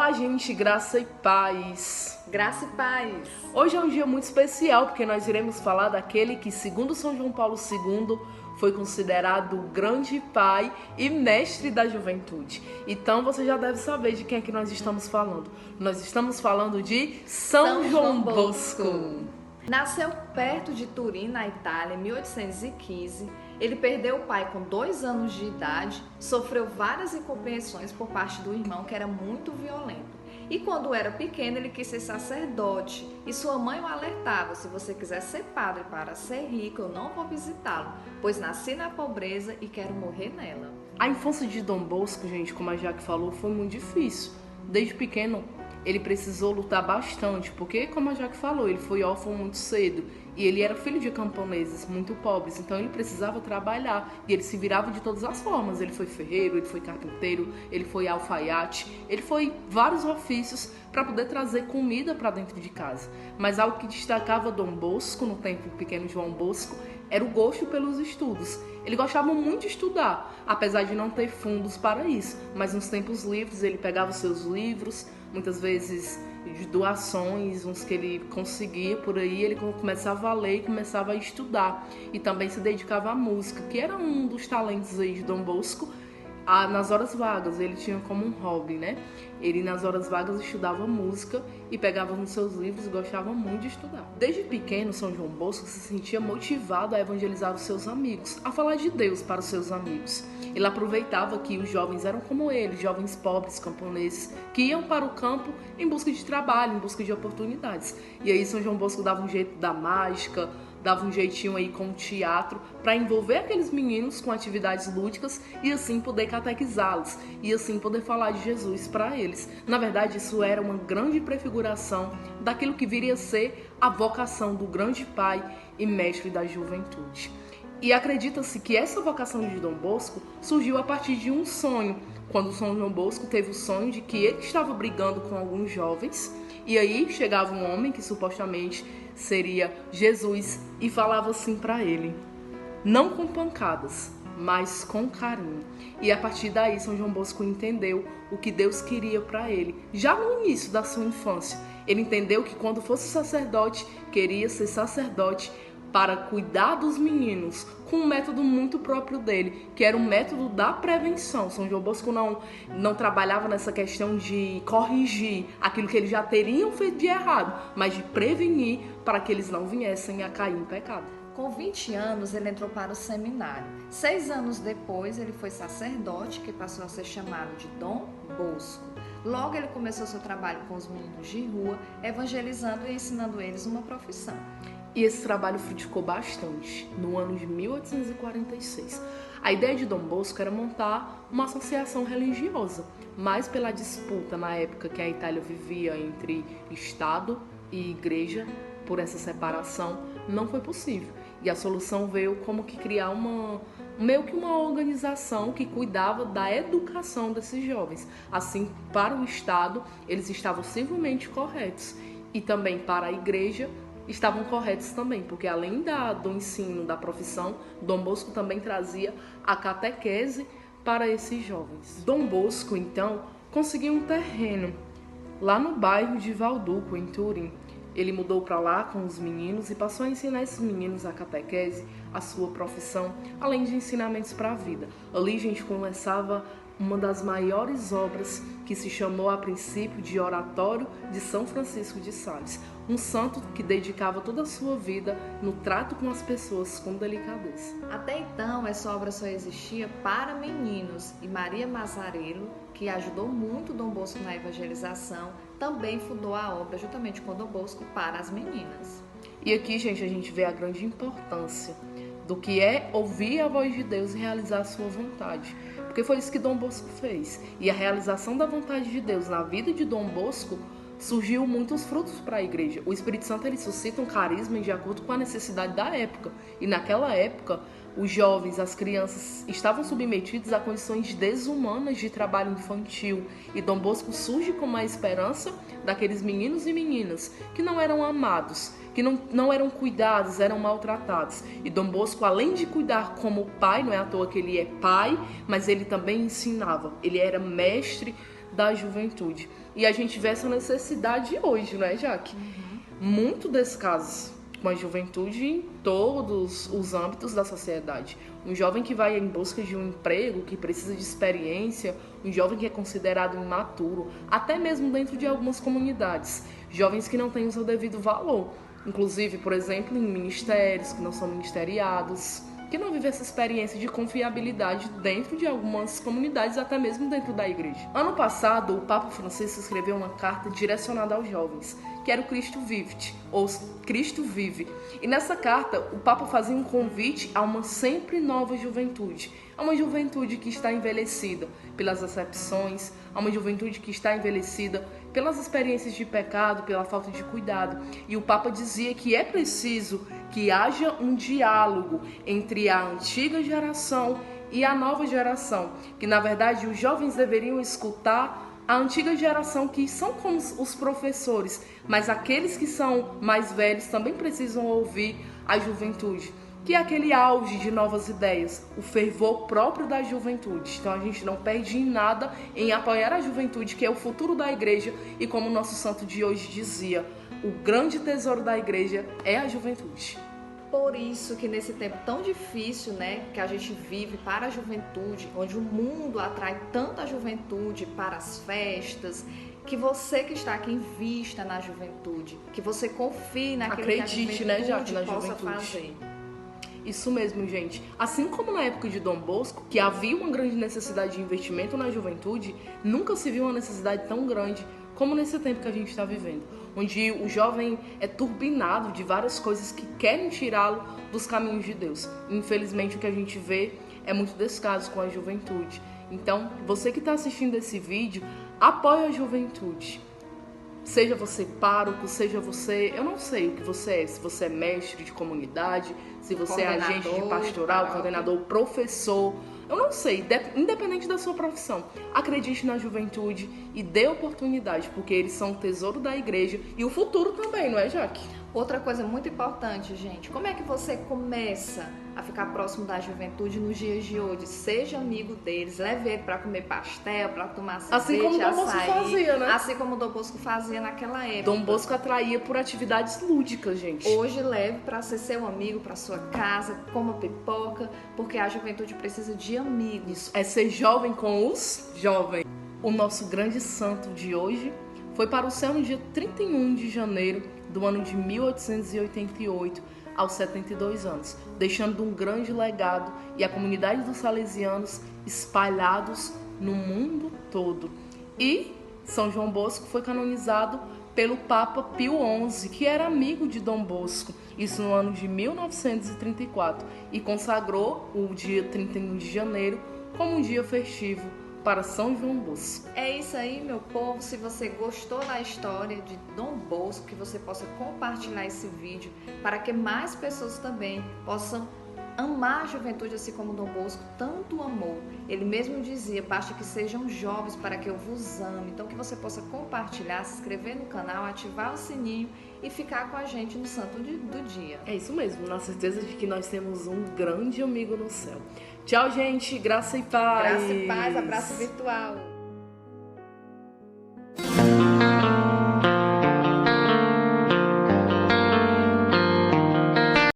Olá, gente, graça e paz. Graça e paz. Hoje é um dia muito especial porque nós iremos falar daquele que, segundo São João Paulo II, foi considerado o grande pai e mestre da juventude. Então você já deve saber de quem é que nós estamos falando. Nós estamos falando de São João Bosco. Nasceu perto de Turim, na Itália, em 1815. Ele perdeu o pai com 2 anos de idade, sofreu várias incompreensões por parte do irmão, que era muito violento. E quando era pequeno, ele quis ser sacerdote. E sua mãe o alertava: se você quiser ser padre para ser rico, eu não vou visitá-lo, pois nasci na pobreza e quero morrer nela. A infância de Dom Bosco, gente, como a Jaque falou, foi muito difícil. Desde pequeno, ele precisou lutar bastante, porque, como a Jaque falou, ele foi órfão muito cedo. E ele era filho de camponeses muito pobres, então ele precisava trabalhar. E ele se virava de todas as formas. Ele foi ferreiro, ele foi carpinteiro, ele foi alfaiate, ele foi vários ofícios para poder trazer comida para dentro de casa. Mas algo que destacava Dom Bosco, no tempo pequeno João Bosco, era o gosto pelos estudos. Ele gostava muito de estudar, apesar de não ter fundos para isso. Mas nos tempos livres ele pegava os seus livros, muitas vezes de doações, uns que ele conseguia por aí, ele começava a ler e começava a estudar. E também se dedicava à música, que era um dos talentos aí de Dom Bosco. Nas horas vagas, ele tinha como um hobby, né? Ele nas horas vagas estudava música e pegava nos seus livros e gostava muito de estudar. Desde pequeno, São João Bosco se sentia motivado a evangelizar os seus amigos, a falar de Deus para os seus amigos. Ele aproveitava que os jovens eram como ele, jovens pobres, camponeses, que iam para o campo em busca de trabalho, em busca de oportunidades. E aí São João Bosco dava um jeito da mágica, dava um jeitinho aí com o teatro para envolver aqueles meninos com atividades lúdicas e assim poder catequizá-los e assim poder falar de Jesus para eles. Na verdade, isso era uma grande prefiguração daquilo que viria a ser a vocação do grande pai e mestre da juventude. E acredita-se que essa vocação de Dom Bosco surgiu a partir de um sonho, quando São João Bosco teve o sonho de que ele estava brigando com alguns jovens e aí chegava um homem que supostamente seria Jesus e falava assim para ele: não com pancadas, mas com carinho. E a partir daí São João Bosco entendeu o que Deus queria para ele. Já no início da sua infância, ele entendeu que quando fosse sacerdote, queria ser sacerdote para cuidar dos meninos com um método muito próprio dele, que era o método da prevenção. São João Bosco não trabalhava nessa questão de corrigir aquilo que eles já teriam feito de errado, mas de prevenir para que eles não viessem a cair em pecado. Com 20 anos, ele entrou para o seminário. 6 anos depois, ele foi sacerdote, que passou a ser chamado de Dom Bosco. Logo, ele começou seu trabalho com os meninos de rua, evangelizando e ensinando eles uma profissão. E esse trabalho frutificou bastante no ano de 1846. A ideia de Dom Bosco era montar uma associação religiosa, mas pela disputa na época que a Itália vivia entre Estado e Igreja, por essa separação, não foi possível. E a solução veio como que criar meio que uma organização que cuidava da educação desses jovens. Assim, para o Estado, eles estavam civilmente corretos. E também para a Igreja, estavam corretos também, porque além do ensino da profissão, Dom Bosco também trazia a catequese para esses jovens. Dom Bosco, então, conseguiu um terreno lá no bairro de Valduco, em Turim. Ele mudou para lá com os meninos e passou a ensinar esses meninos a catequese, a sua profissão, além de ensinamentos para a vida. Ali a gente começava uma das maiores obras, que se chamou a princípio de Oratório de São Francisco de Sales, um santo que dedicava toda a sua vida no trato com as pessoas com delicadeza. Até então, essa obra só existia para meninos, e Maria Mazzarello, que ajudou muito Dom Bosco na evangelização, também fundou a obra juntamente com Dom Bosco para as meninas. E aqui, gente, a gente vê a grande importância do que é ouvir a voz de Deus e realizar a sua vontade. Porque foi isso que Dom Bosco fez. E a realização da vontade de Deus na vida de Dom Bosco surgiu muitos frutos para a igreja. O Espírito Santo ele suscita um carisma de acordo com a necessidade da época. E naquela época, os jovens, as crianças estavam submetidos a condições desumanas de trabalho infantil. E Dom Bosco surge como a esperança daqueles meninos e meninas que não eram amados, que não eram cuidados, eram maltratados. E Dom Bosco, além de cuidar como pai, não é à toa que ele é pai, mas ele também ensinava. Ele era mestre da juventude. E a gente vê essa necessidade hoje, não é, Jaque? Muito desses casos com a juventude em todos os âmbitos da sociedade. Um jovem que vai em busca de um emprego, que precisa de experiência, um jovem que é considerado imaturo, até mesmo dentro de algumas comunidades. Jovens que não têm o seu devido valor. Inclusive, por exemplo, em ministérios que não são ministeriados, que não vivem essa experiência de confiabilidade dentro de algumas comunidades, até mesmo dentro da igreja. Ano passado, o Papa Francisco escreveu uma carta direcionada aos jovens, que era o Cristo Vivit, ou Cristo Vive. E nessa carta, o Papa fazia um convite a uma sempre nova juventude, a uma juventude que está envelhecida pelas acepções, a uma juventude que está envelhecida pelas experiências de pecado, pela falta de cuidado. E o Papa dizia que é preciso que haja um diálogo entre a antiga geração e a nova geração, que na verdade os jovens deveriam escutar a antiga geração, que são como os professores, mas aqueles que são mais velhos também precisam ouvir a juventude, que é aquele auge de novas ideias, o fervor próprio da juventude. Então a gente não perde em nada em apoiar a juventude, que é o futuro da igreja, e como o nosso santo de hoje dizia, o grande tesouro da igreja é a juventude. Por isso que nesse tempo tão difícil, né, que a gente vive para a juventude, onde o mundo atrai tanta juventude para as festas, que você que está aqui invista na juventude, que você confie naquilo Acredite, que a né, juventude Jaque, na possa juventude. fazer. Isso mesmo, gente. Assim como na época de Dom Bosco, que havia uma grande necessidade de investimento na juventude, nunca se viu uma necessidade tão grande como nesse tempo que a gente está vivendo, onde o jovem é turbinado de várias coisas que querem tirá-lo dos caminhos de Deus. Infelizmente, o que a gente vê é muito descaso com a juventude. Então, você que está assistindo esse vídeo, apoie a juventude. Seja você pároco, seja você... Eu não sei o que você é. Se você é mestre de comunidade, se você é agente de pastoral, coordenador, professor... Eu não sei, independente da sua profissão, acredite na juventude e dê oportunidade, porque eles são o tesouro da igreja e o futuro também, não é, Jaque? Outra coisa muito importante, gente, como é que você começa a ficar próximo da juventude nos dias de hoje? Seja amigo deles, leve ele para comer pastel, para tomar cerveja, assim como Dom Bosco fazia, né? Assim como Dom Bosco fazia naquela época. Dom Bosco atraía por atividades lúdicas, gente. Hoje leve para ser seu amigo, para sua casa, coma pipoca, porque a juventude precisa de amigos. Isso é ser jovem com os jovens. O nosso grande santo de hoje foi para o céu no dia 31 de janeiro do ano de 1888, aos 72 anos, deixando um grande legado e a comunidade dos salesianos espalhados no mundo todo. E São João Bosco foi canonizado pelo Papa Pio XI, que era amigo de Dom Bosco, isso no ano de 1934, e consagrou o dia 31 de janeiro como um dia festivo para São João Bosco. É isso aí, meu povo. Se você gostou da história de Dom Bosco, que você possa compartilhar esse vídeo para que mais pessoas também possam amar a juventude assim como Dom Bosco tanto amou. Ele mesmo dizia, basta que sejam jovens para que eu vos ame. Então que você possa compartilhar, se inscrever no canal, ativar o sininho e ficar com a gente no Santo do Dia. É isso mesmo, na certeza de que nós temos um grande amigo no céu. Tchau, gente. Graça e paz. Graça e paz, abraço virtual.